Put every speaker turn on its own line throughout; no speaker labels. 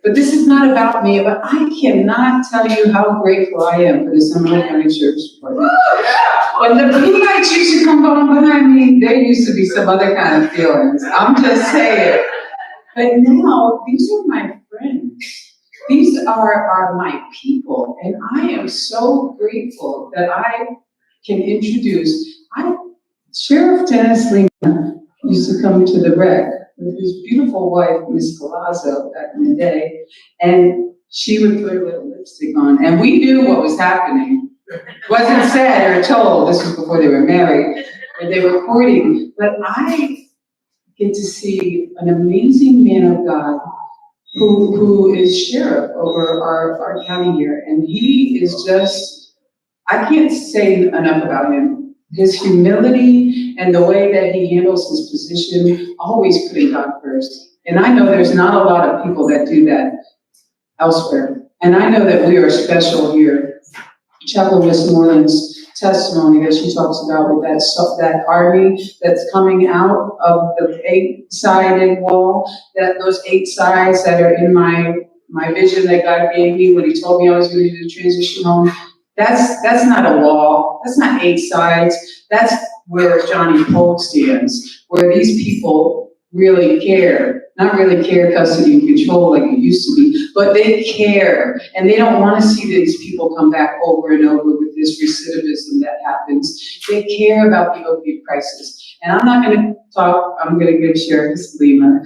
But this is not about me, but I cannot tell you how grateful I am for the Seminole County Sheriff's Department. When the blue lights used to come on behind me, there used to be some other kind of feelings. I'm just saying. But now, these are my friends. These are my people. And I am so grateful that I can introduce. Sheriff Dennis Lemma used to come to the rec with his beautiful wife, Miss Palazzo, back in the day, and she would put a little lipstick on, and we knew what was happening. Wasn't said or told. This was before they were married, or they were courting. But I get to see an amazing man of God who is sheriff over our county here, and he is just, I can't say enough about him. His humility and the way that he handles his position, always putting God first. And I know there's not a lot of people that do that elsewhere. And I know that we are special here. Chaplain Westmoreland's testimony that she talks about with that army that's coming out of the 8-sided wall, that those 8 sides that are in my vision that God gave me when he told me I was going to do the transition home. That's not a wall. That's not 8 sides. That's where Johnny Polk stands, where these people really care. Not really care, custody, and control like it used to be, but they care. And they don't want to see these people come back over and over with this recidivism that happens. They care about the opioid crisis. And I'm not going to talk. I'm going to give Sheriff Lemma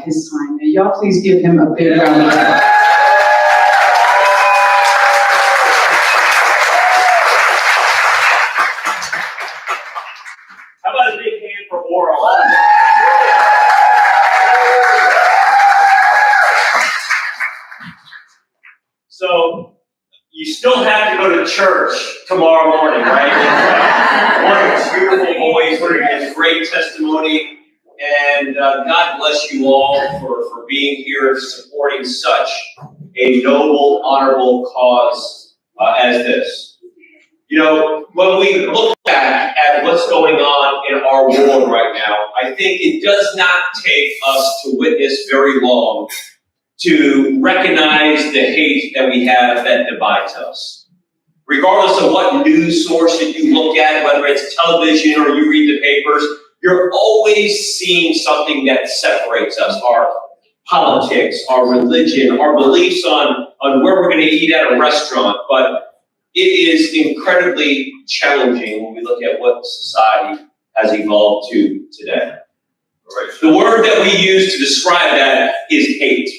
his time. And y'all please give him a big round of applause.
So you still have to go to church tomorrow morning, right? One of the beautiful boys who has great testimony, and God bless you all for being here, supporting such a noble, honorable cause as this. You know, when we look back at what's going on in our world right now, I think it does not take us to witness very long to recognize the hate that we have that divides us. Regardless of what news source that you look at, whether it's television or you read the papers, you're always seeing something that separates us. Our politics, our religion, our beliefs on where we're going to eat at a restaurant. But it is incredibly challenging when we look at what society has evolved to today. The word that we use to describe that is hate.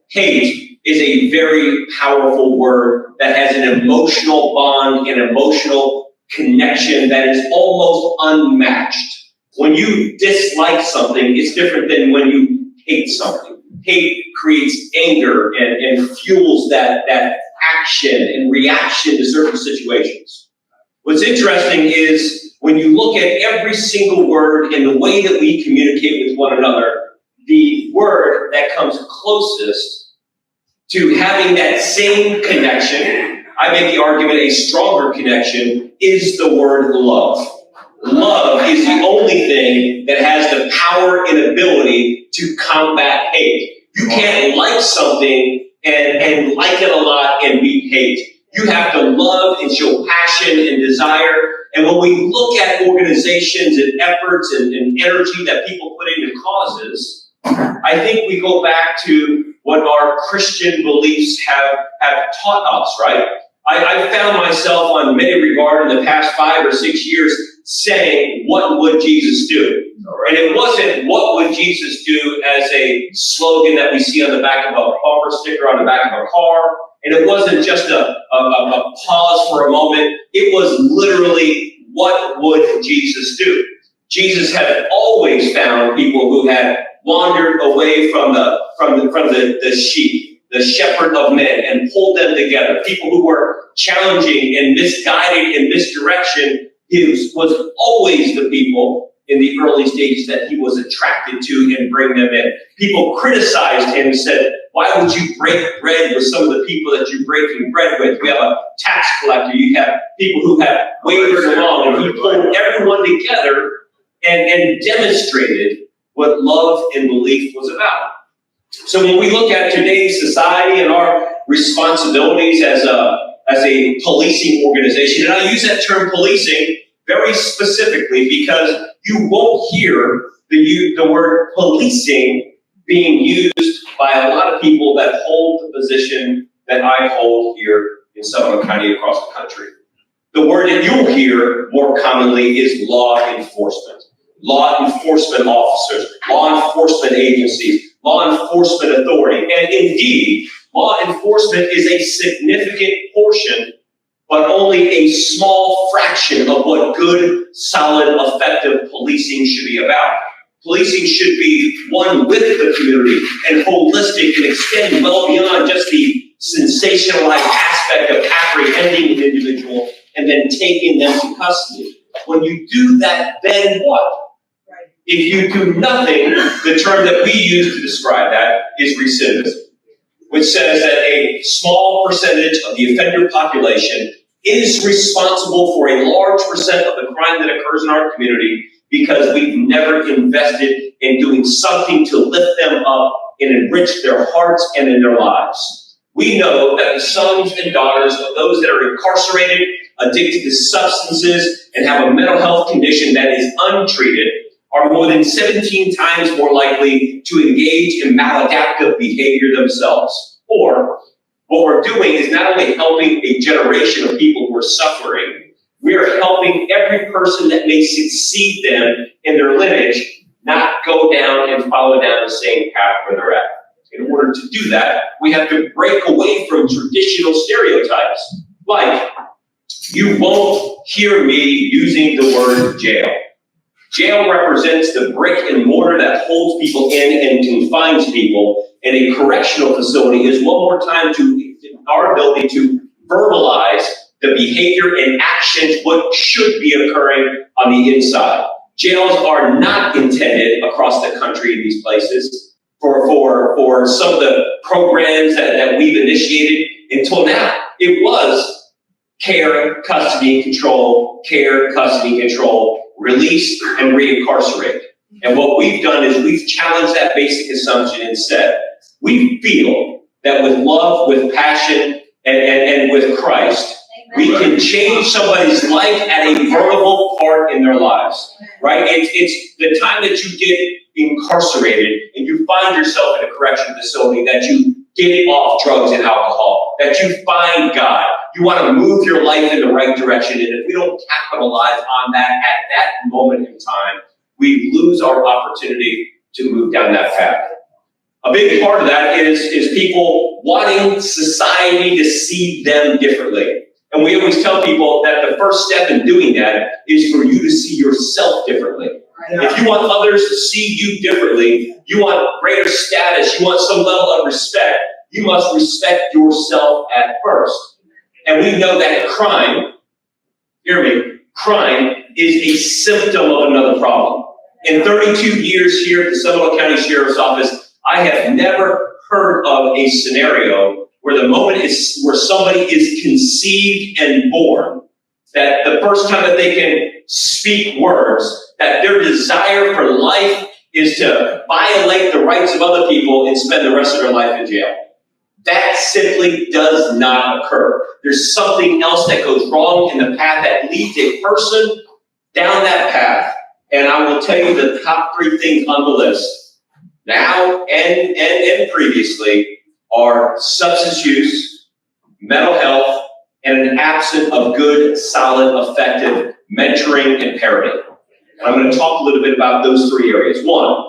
Hate is a very powerful word that has an emotional bond, an emotional connection that is almost unmatched. When you dislike something, it's different than when you hate something. Hate creates anger and fuels that action and reaction to certain situations. What's interesting is when you look at every single word and the way that we communicate with one another, the word that comes closest to having that same connection, I make the argument a stronger connection, is the word love. Love is the only thing that has the power and ability to combat hate. You can't like something and like it a lot and be hate. You have to love and show passion and desire. And when we look at organizations and efforts and energy that people put into causes, I think we go back to what our Christian beliefs have taught us, right? I found myself on many regard in the past 5 or 6 years saying, what would Jesus do? And it wasn't what would Jesus do as a slogan that we see on the back of a bumper sticker on the back of a car. And it wasn't just a pause for a moment. It was literally, what would Jesus do? Jesus had always found people who had wandered away from the sheep, the shepherd of men, and pulled them together. People who were challenging and misguided in misdirection. He was always the people in the early stages that he was attracted to and bring them in. People criticized him and said, why would you break bread with some of the people that you're breaking bread with? We have a tax collector. You have people who have wavered along, and he pulled everyone together and demonstrated what love and belief was about. So when we look at today's society and our responsibilities as a policing organization, and I use that term policing very specifically because you won't hear the word policing being used by a lot of people that hold the position that I hold here in Seminole County across the country. The word that you'll hear more commonly is law enforcement. Law enforcement officers, law enforcement agencies, law enforcement authority. And indeed, law enforcement is a significant portion, but only a small fraction of what good, solid, effective policing should be about. Policing should be one with the community and holistic and extend well beyond just the sensationalized aspect of apprehending an individual and then taking them to custody. When you do that, then what? If you do nothing, the term that we use to describe that is recidivism, which says that a small percentage of the offender population is responsible for a large percent of the crime that occurs in our community because we've never invested in doing something to lift them up and enrich their hearts and in their lives. We know that the sons and daughters of those that are incarcerated, addicted to substances, and have a mental health condition that is untreated are more than 17 times more likely to engage in maladaptive behavior themselves. Or what we're doing is not only helping a generation of people who are suffering, we are helping every person that may succeed them in their lineage not go down and follow down the same path where they're at. In order to do that, we have to break away from traditional stereotypes. Like, you won't hear me using the word jail. Jail represents the brick and mortar that holds people in and confines people, and a correctional facility is one more time to our ability to verbalize the behavior and actions, what should be occurring on the inside. Jails are not intended across the country in these places for some of the programs that we've initiated until now. It was care, custody, control, care, custody, control, release, and reincarcerate. And what we've done is we've challenged that basic assumption and said, we feel that with love, with passion, and with Christ, we can change somebody's life at a vulnerable part in their lives, right? It's the time that you get incarcerated and you find yourself in a correction facility, that you get off drugs and alcohol, that you find God. You want to move your life in the right direction, and if we don't capitalize on that at that moment in time, we lose our opportunity to move down that path. A big part of that is people wanting society to see them differently. And we always tell people that the first step in doing that is for you to see yourself differently. If you want others to see you differently, you want greater status, you want some level of respect, you must respect yourself at first. And we know that crime, hear me, crime is a symptom of another problem. In 32 years here at the Seminole County Sheriff's Office, I have never heard of a scenario where the moment is where somebody is conceived and born, that the first time that they can speak words, that their desire for life is to violate the rights of other people and spend the rest of their life in jail. That simply does not occur. There's something else that goes wrong in the path that leads a person down that path. And I will tell you the top 3 things on the list, now and previously, are substance use, mental health, and an absence of good, solid, effective mentoring and parenting. And I'm going to talk a little bit about those 3 areas. 1,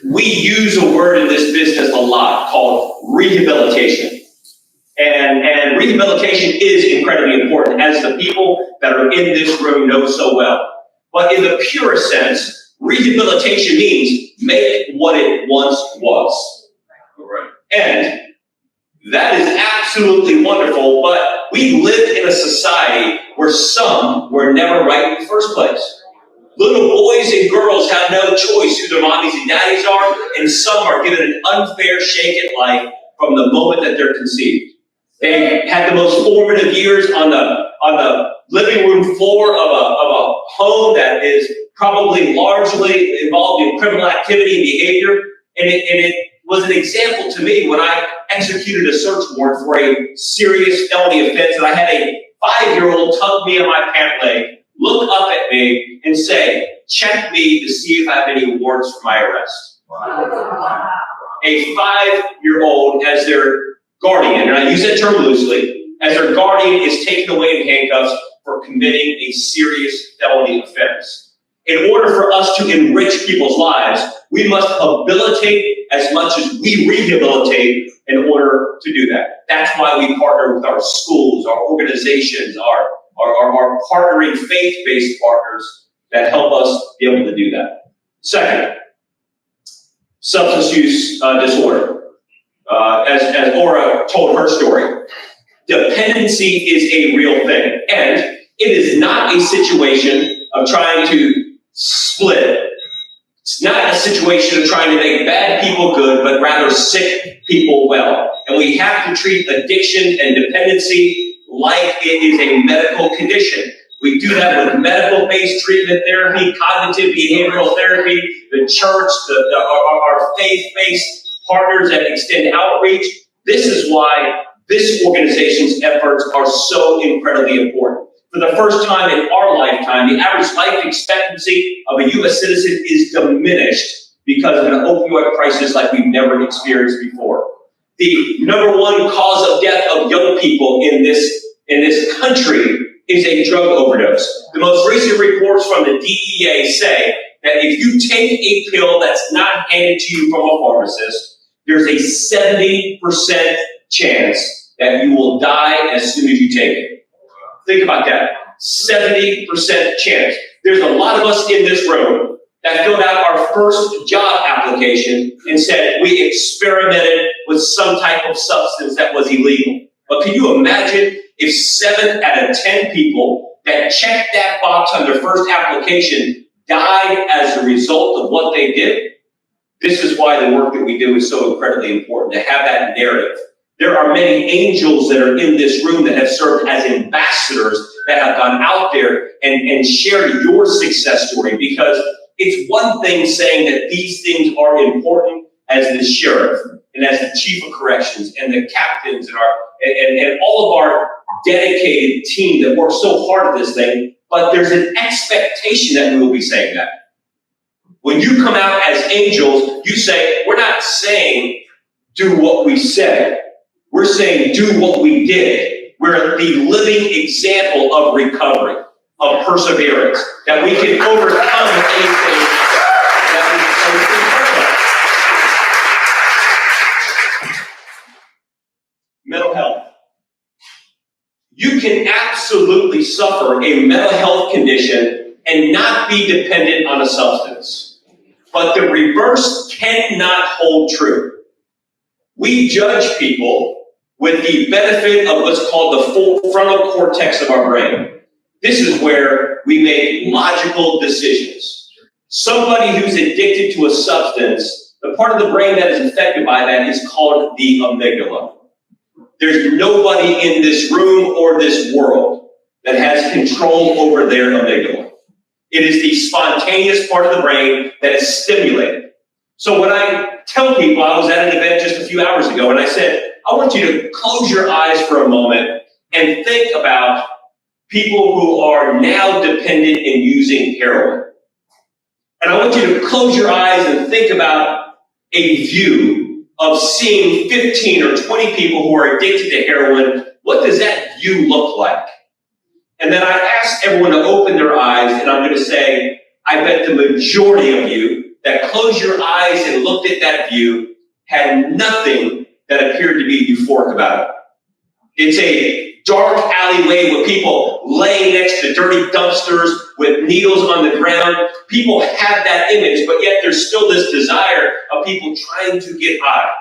we use a word in this business a lot called rehabilitation. And rehabilitation is incredibly important, as the people that are in this room know so well. But in the purest sense, rehabilitation means make what it once was. And that is absolutely wonderful, but we live in a society where some were never right in the first place. Little boys and girls have no choice who their mommies and daddies are, and some are given an unfair shake at life from the moment that they're conceived. They had the most formative years on the living room floor of a home that is probably largely involved in criminal activity and behavior, And it was an example to me when I executed a search warrant for a serious felony offense, and I had a 5-year-old tug me on my pant leg, look up at me, and say, check me to see if I have any warrants for my arrest. Wow. A 5-year-old as their guardian, and I use that term loosely, as their guardian is taken away in handcuffs for committing a serious felony offense. In order for us to enrich people's lives, we must habilitate as much as we rehabilitate in order to do that. That's why we partner with our schools, our organizations, our partnering faith-based partners that help us be able to do that. Second, substance use disorder. As Aura told her story, dependency is a real thing. And it is not a situation of trying to split. It's not a situation of trying to make bad people good, but rather sick people well. And we have to treat addiction and dependency like it is a medical condition. We do that with medical-based treatment therapy, cognitive behavioral therapy, the church, our faith-based partners that extend outreach. This is why this organization's efforts are so incredibly important. For the first time in our lifetime, the average life expectancy of a U.S. citizen is diminished because of an opioid crisis like we've never experienced before. The number one cause of death of young people in this country is a drug overdose. The most recent reports from the DEA say that if you take a pill that's not handed to you from a pharmacist, there's a 70% chance that you will die as soon as you take it. Think about that. 70% chance. There's a lot of us in this room that filled out our first job application and said we experimented with some type of substance that was illegal. But can you imagine if 7 out of 10 people that checked that box on their first application died as a result of what they did? This is why the work that we do is so incredibly important, to have that narrative. There are many angels that are in this room that have served as ambassadors that have gone out there and shared your success story, because it's one thing saying that these things are important as the sheriff and as the chief of corrections and the captains and all of our dedicated team that works so hard at this thing, but there's an expectation that we will be saying that. When you come out as angels, you say, we're not saying do what we said. We're saying do what we did. We're the living example of recovery, of perseverance, that we can overcome anything that we Mental health. You can absolutely suffer a mental health condition and not be dependent on a substance. But the reverse cannot hold true. We judge people with the benefit of what's called the full frontal cortex of our brain. This is where we make logical decisions. Somebody who's addicted to a substance, the part of the brain that is affected by that is called the amygdala. There's nobody in this room or this world that has control over their amygdala. It is the spontaneous part of the brain that is stimulated. So when I tell people, I was at an event just a few hours ago, and I said, I want you to close your eyes for a moment and think about people who are now dependent in using heroin. And I want you to close your eyes and think about a view of seeing 15 or 20 people who are addicted to heroin. What does that view look like? And then I asked everyone to open their eyes, and I'm going to say, I bet the majority of you that closed your eyes and looked at that view had nothing that appeared to be euphoric about it. It's a dark alleyway with people laying next to dirty dumpsters with needles on the ground. People have that image, but yet there's still this desire of people trying to get high.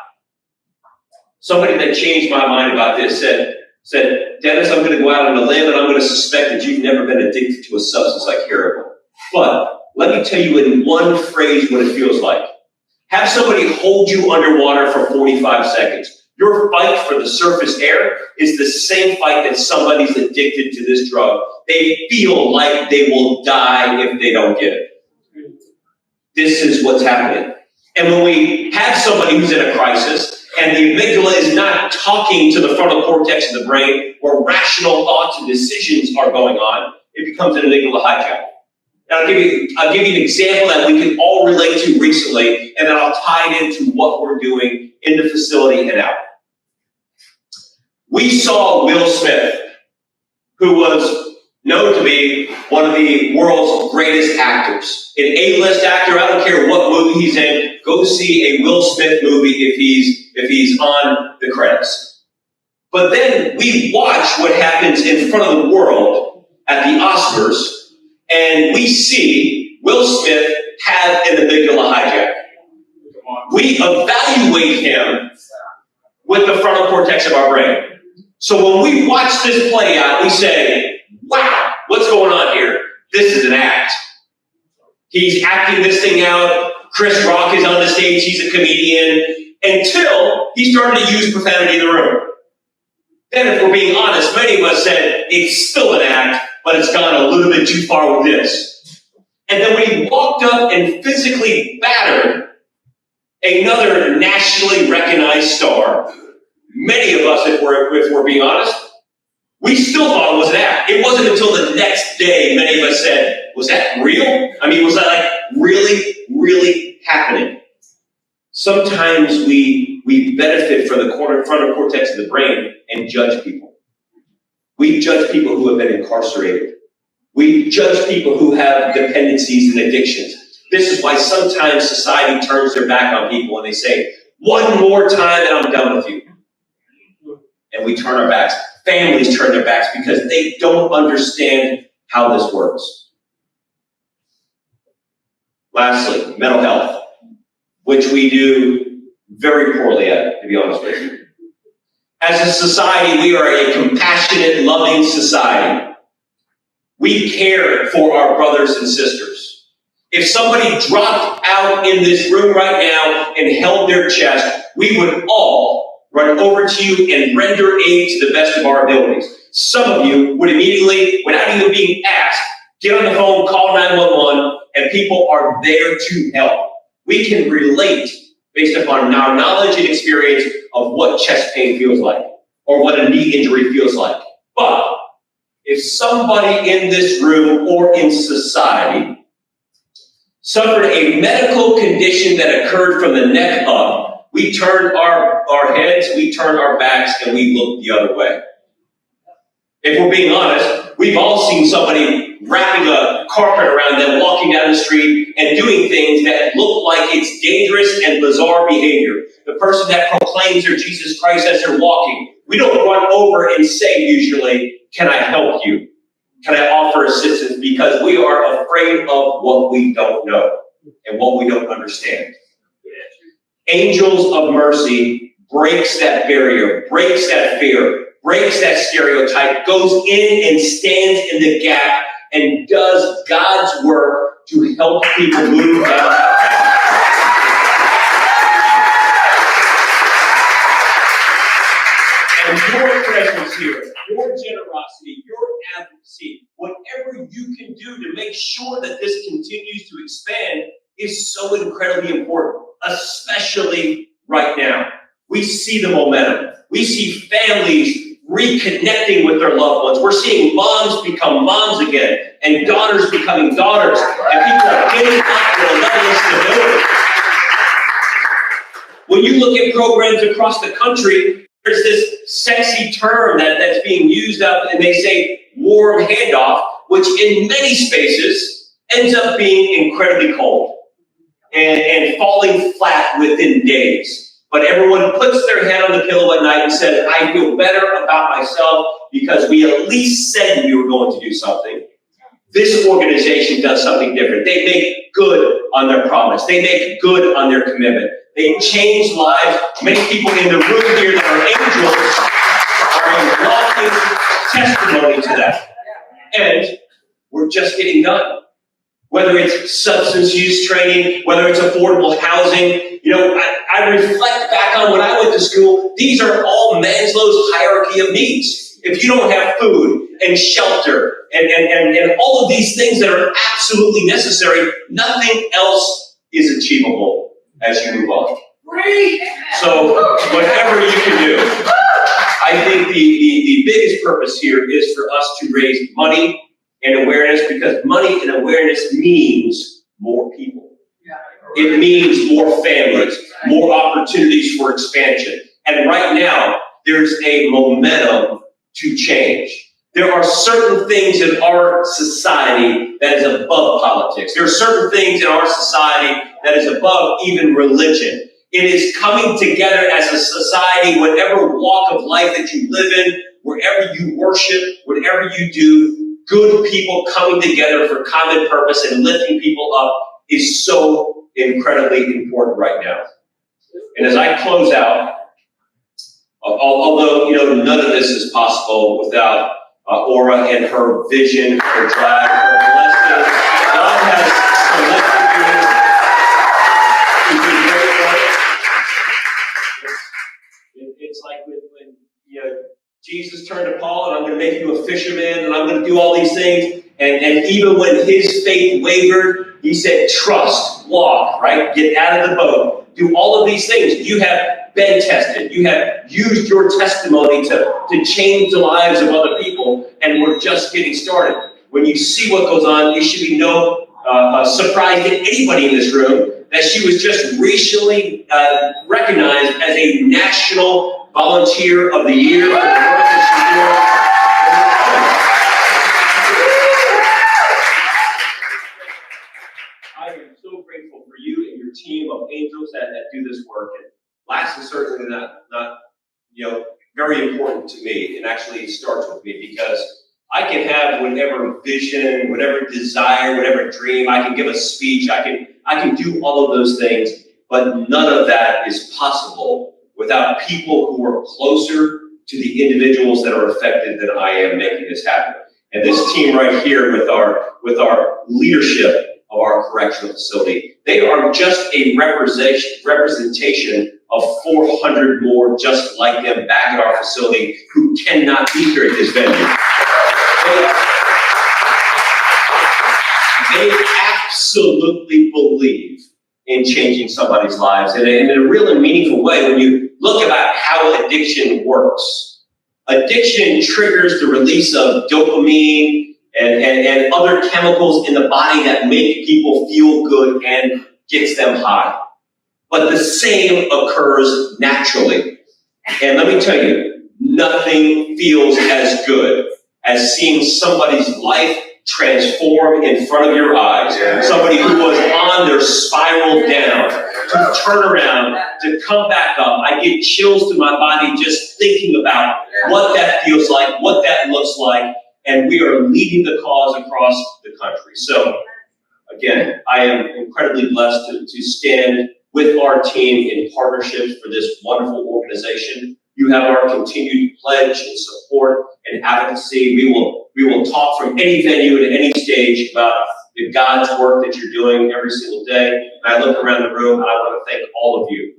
Somebody that changed my mind about this said, Dennis, I'm going to go out on a limb and I'm going to suspect that you've never been addicted to a substance like heroin. But let me tell you in one phrase what it feels like. Have somebody hold you underwater for 45 seconds. Your fight for the surface air is the same fight that somebody's addicted to this drug. They feel like they will die if they don't get it. This is what's happening. And when we have somebody who's in a crisis and the amygdala is not talking to the frontal cortex of the brain where rational thoughts and decisions are going on, it becomes an amygdala hijack. And I'll give you an example that we can all relate to recently, and then I'll tie it into what we're doing in the facility and out. We saw Will Smith, who was known to be one of the world's greatest actors. An A-list actor, I don't care what movie he's in, go see a Will Smith movie if he's on the credits. But then we watch what happens in front of the world at the Oscars, and we see Will Smith have an amygdala hijack. We evaluate him with the frontal cortex of our brain. So when we watch this play out, we say, wow, what's going on here? This is an act. He's acting this thing out. Chris Rock is on the stage. He's a comedian. Until he started to use profanity in the room. Then if we're being honest, many of us said, it's still an act, but it's gone a little bit too far with this. And then when he walked up and physically battered another nationally recognized star, many of us, if we're being honest, we still thought it was an act. It wasn't until the next day many of us said, was that real? I mean, was that like really, really happening? Sometimes we benefit from the frontal cortex of the brain and judge people. We judge people who have been incarcerated. We judge people who have dependencies and addictions. This is why sometimes society turns their back on people and they say, one more time and I'm done with you. And we turn our backs. Families turn their backs because they don't understand how this works. Lastly, mental health, which we do very poorly at, to be honest with you. As a society, we are a compassionate, loving society. We care for our brothers and sisters. If somebody dropped out in this room right now and held their chest, we would all run over to you and render aid to the best of our abilities. Some of you would immediately, without even being asked, get on the phone, call 911, and people are there to help. We can relate based upon our knowledge and experience of what chest pain feels like or what a knee injury feels like. But if somebody in this room or in society suffered a medical condition that occurred from the neck up, we turn our heads, we turn our backs, and we look the other way. If we're being honest, we've all seen somebody wrapping a carpet around them, walking down the street, and doing things that look like it's dangerous and bizarre behavior. The person that proclaims their Jesus Christ as they're walking, we don't run over and say usually, can I help you? Can I offer assistance? Because we are afraid of what we don't know and what we don't understand. Angels of Mercy breaks that barrier, breaks that fear, breaks that stereotype, goes in and stands in the gap and does God's work to help people move down. And your presence here, your generosity, your advocacy, whatever you can do to make sure that this continues to expand is so incredibly important, especially right now. We see the momentum. We see families reconnecting with their loved ones. We're seeing moms become moms again, and daughters becoming daughters, and people are getting up to a level of stability. When you look at programs across the country, there's this sexy term that's being used up, and they say warm handoff, which in many spaces ends up being incredibly cold and falling flat within days. But everyone puts their head on the pillow at night and says, I feel better about myself because we at least said we were going to do something. This organization does something different. They make good on their promise. They make good on their commitment. They change lives. Many people in the room here that are angels are a walking testimony to that. And we're just getting done. Whether it's substance use training, whether it's affordable housing, I reflect back on when I went to school, these are all Maslow's hierarchy of needs. If you don't have food and shelter and all of these things that are absolutely necessary, nothing else is achievable as you move on. So whatever you can do, I think the biggest purpose here is for us to raise money and awareness, because money and awareness means more people. It means more families, more opportunities for expansion. And right now, there's a momentum to change. There are certain things in our society that is above politics. There are certain things in our society that is above even religion. It is coming together as a society, whatever walk of life that you live in, wherever you worship, whatever you do, good people coming together for common purpose and lifting people up is so incredibly important right now. And as I close out, although none of this is possible without Aura and her vision, her drive, her blessing, God has selected you to do great work. It's like when Jesus turned to Paul, and I'm going to make you a fisherman, and I'm going to do all these things. And even when his faith wavered, he said, trust, walk, right? Get out of the boat. Do all of these things. You have been tested. You have used your testimony to change the lives of other people, and we're just getting started. When you see what goes on, it should be no surprise to anybody in this room that she was just recently recognized as a National Volunteer of the Year for the work that she's doing. I am so grateful for you and your team of angels that do this work. And last and certainly not very important to me, and actually it starts with me, because I can have whatever vision, whatever desire, whatever dream. I can give a speech. I can do all of those things, but none of that is possible without people who are closer to the individuals that are affected than I am making this happen. And this team right here with our leadership of our correctional facility, they are just a representation of 400 more just like them back at our facility who cannot be here at this venue. They absolutely believe in changing somebody's lives, and in a real and meaningful way. When you look about how addiction works, addiction triggers the release of dopamine and other chemicals in the body that make people feel good and gets them high. But the same occurs naturally. And let me tell you, nothing feels as good as seeing somebody's life transform in front of your eyes. Somebody who was on their spiral down, to turn around, to come back up. I get chills to my body just thinking about what that feels like, what that looks like. And we are leading the cause across the country. So, again, I am incredibly blessed to stand with our team in partnerships for this wonderful organization. You have our continued pledge and support and advocacy. We will talk from any venue and any stage about the God's work that you're doing every single day. And I look around the room, and I want to thank all of you.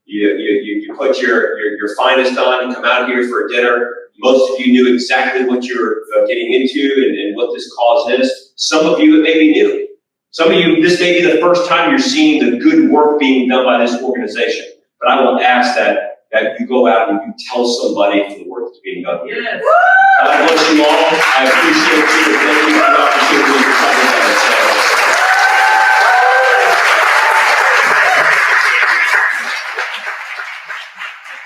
You put your finest on and come out here for a dinner. Most of you knew exactly what you're getting into and what this cause is. Some of you, it may be new. Some of you, this may be the first time you're seeing the good work being done by this organization. But I will ask that you go out and you tell somebody for the work that's being done here. Yes. God bless you all. I appreciate you. Thank you for the opportunity to come together.